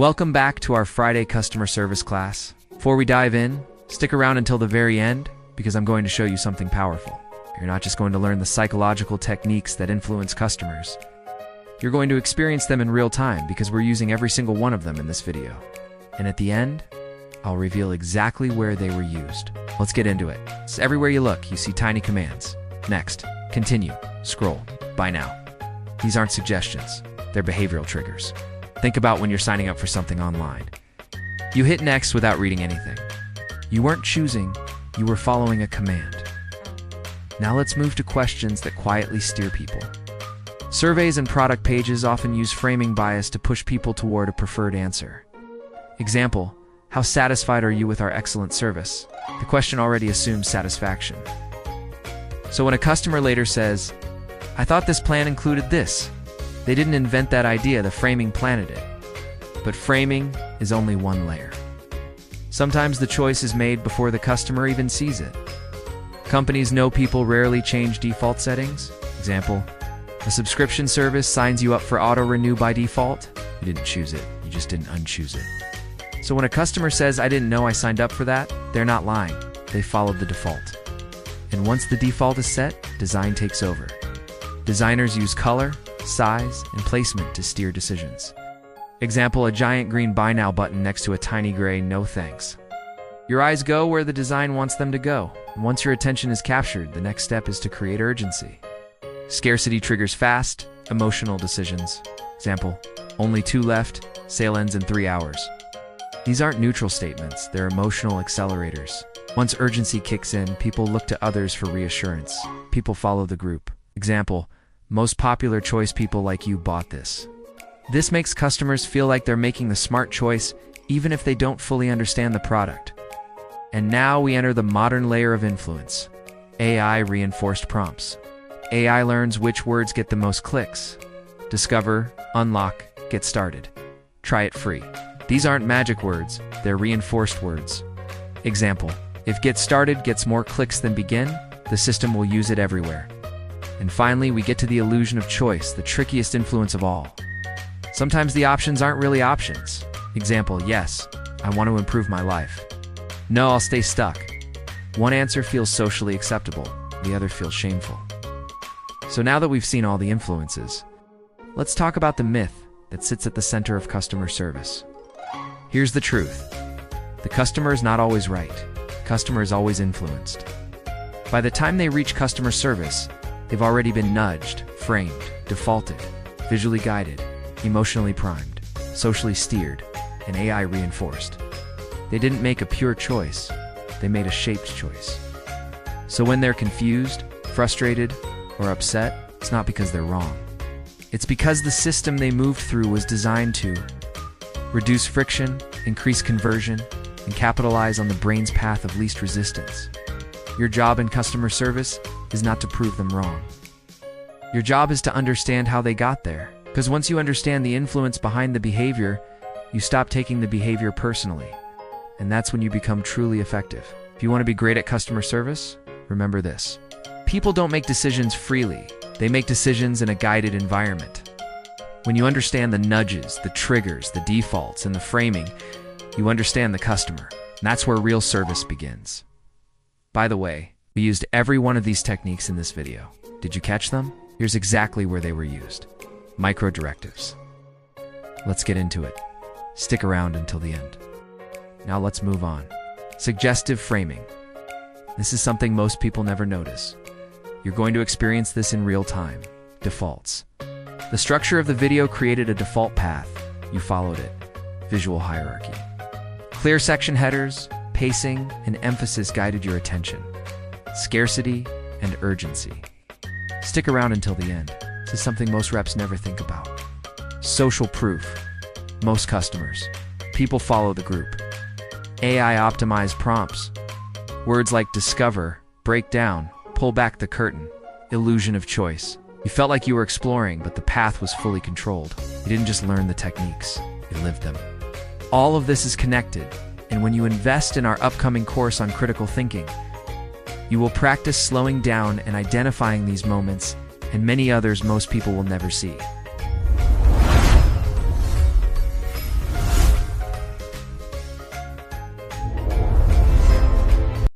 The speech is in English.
Welcome back to our Friday customer service class. Before we dive in, stick around until the very end because I'm going to show you something powerful. You're not just going to learn the psychological techniques that influence customers. You're going to experience them in real time because we're using every single one of them in this video. And at the end, I'll reveal exactly where they were used. Let's get into it. So everywhere you look, you see tiny commands. Next, continue, scroll, buy now. These aren't suggestions, they're behavioral triggers. Think about when you're signing up for something online. You hit next without reading anything. You weren't choosing, you were following a command. Now let's move to questions that quietly steer people. Surveys and product pages often use framing bias to push people toward a preferred answer. Example, how satisfied are you with our excellent service? The question already assumes satisfaction. So when a customer later says, I thought this plan included this, they didn't invent that idea, the framing planted it. But framing is only one layer. Sometimes the choice is made before the customer even sees it. Companies know people rarely change default settings. Example, a subscription service signs you up for auto-renew by default. You didn't choose it, you just didn't unchoose it. So when a customer says, I didn't know I signed up for that, they're not lying. They followed the default. And once the default is set, design takes over. Designers use color, size, and placement to steer decisions. Example, a giant green buy now button next to a tiny gray no thanks. Your eyes go where the design wants them to go. And once your attention is captured, the next step is to create urgency. Scarcity triggers fast, emotional decisions. Example, only 2 left, sale ends in 3 hours. These aren't neutral statements, they're emotional accelerators. Once urgency kicks in, people look to others for reassurance. People follow the group. Example, most popular choice people like you bought this. This makes customers feel like they're making the smart choice even if they don't fully understand the product. And now we enter the modern layer of influence. AI reinforced prompts. AI learns which words get the most clicks. Discover, unlock, get started. Try it free. These aren't magic words, they're reinforced words. Example, if get started gets more clicks than begin, the system will use it everywhere. And finally, we get to the illusion of choice, the trickiest influence of all. Sometimes the options aren't really options. Example, yes, I want to improve my life. No, I'll stay stuck. One answer feels socially acceptable, the other feels shameful. So now that we've seen all the influences, let's talk about the myth that sits at the center of customer service. Here's the truth. The customer is not always right. The customer is always influenced. By the time they reach customer service, they've already been nudged, framed, defaulted, visually guided, emotionally primed, socially steered, and AI reinforced. They didn't make a pure choice, they made a shaped choice. So when they're confused, frustrated, or upset, it's not because they're wrong. It's because the system they moved through was designed to reduce friction, increase conversion, and capitalize on the brain's path of least resistance. Your job in customer service is not to prove them wrong. Your job is to understand how they got there. Because once you understand the influence behind the behavior, you stop taking the behavior personally. And that's when you become truly effective. If you want to be great at customer service, remember this. People don't make decisions freely. They make decisions in a guided environment. When you understand the nudges, the triggers, the defaults, and the framing, you understand the customer. And that's where real service begins. By the way, we used every one of these techniques in this video. Did you catch them? Here's exactly where they were used. Micro directives. Let's get into it. Stick around until the end. Now let's move on. Suggestive framing. This is something most people never notice. You're going to experience this in real time. Defaults. The structure of the video created a default path. You followed it. Visual hierarchy. Clear section headers, pacing, and emphasis guided your attention. Scarcity and urgency. Stick around until the end. This is something most reps never think about. Social proof. Most customers. People follow the group. AI optimized prompts. Words like discover, break down, pull back the curtain. Illusion of choice. You felt like you were exploring, but the path was fully controlled. You didn't just learn the techniques, you lived them. All of this is connected, and when you invest in our upcoming course on critical thinking, you will practice slowing down and identifying these moments and many others most people will never see.